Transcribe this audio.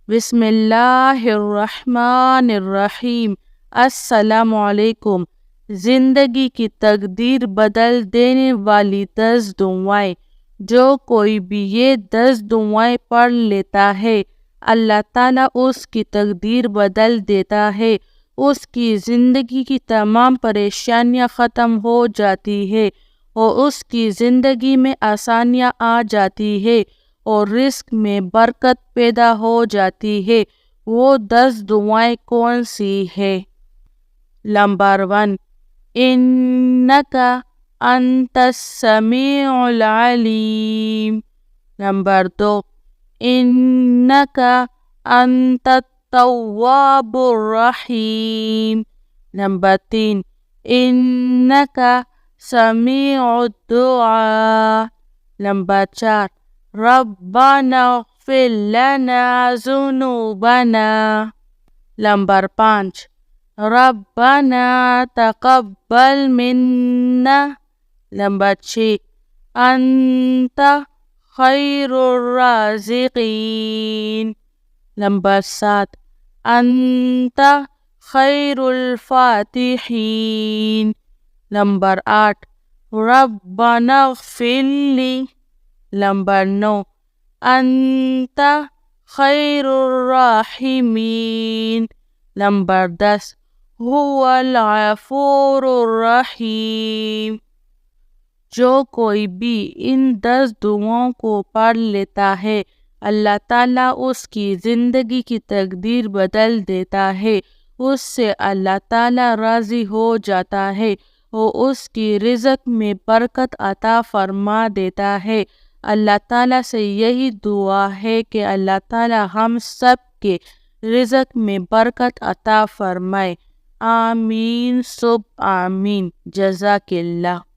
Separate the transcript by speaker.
Speaker 1: بسم اللہ الرحمن الرحیم۔ السلام علیکم۔ زندگی کی تقدیر بدل دینے والی 10 دعائیں۔ جو کوئی بھی یہ 10 دعائیں پڑھ لیتا ہے، اللہ تعالیٰ اس کی تقدیر بدل دیتا ہے، اس کی زندگی کی تمام پریشانیاں ختم ہو جاتی ہے اور اس کی زندگی میں آسانیاں آ جاتی ہے اور رزق میں برکت پیدا ہو جاتی ہے۔ وہ 10 دعائیں کون سی ہے؟ نمبر 1، انک انت السمیع العلیم۔ نمبر 2، انک انت التواب الرحیم۔ نمبر 3، انک سمیع الدعاء۔ نمبر 4، ربنا اغفر لنا ذنوبنا۔ نمبر 5، ربنا تقبل منا۔ نمبر 6، انت خیر الرازقین۔ نمبر 7، انت خیر الفاتحین۔ نمبر 8، ربنا اغفر لی۔ نمبر 9، انت خیر الراحمین۔ نمبر 10، هو الغفور الرحیم۔ جو کوئی بھی ان 10 دعاؤں کو پڑھ لیتا ہے، اللہ تعالیٰ اس کی زندگی کی تقدیر بدل دیتا ہے، اس سے اللہ تعالیٰ راضی ہو جاتا ہے اور اس کی رزق میں برکت عطا فرما دیتا ہے۔ اللہ تعالیٰ سے یہی دعا ہے کہ اللہ تعالیٰ ہم سب کے رزق میں برکت عطا فرمائے۔ آمین ثم آمین۔ جزاک اللہ۔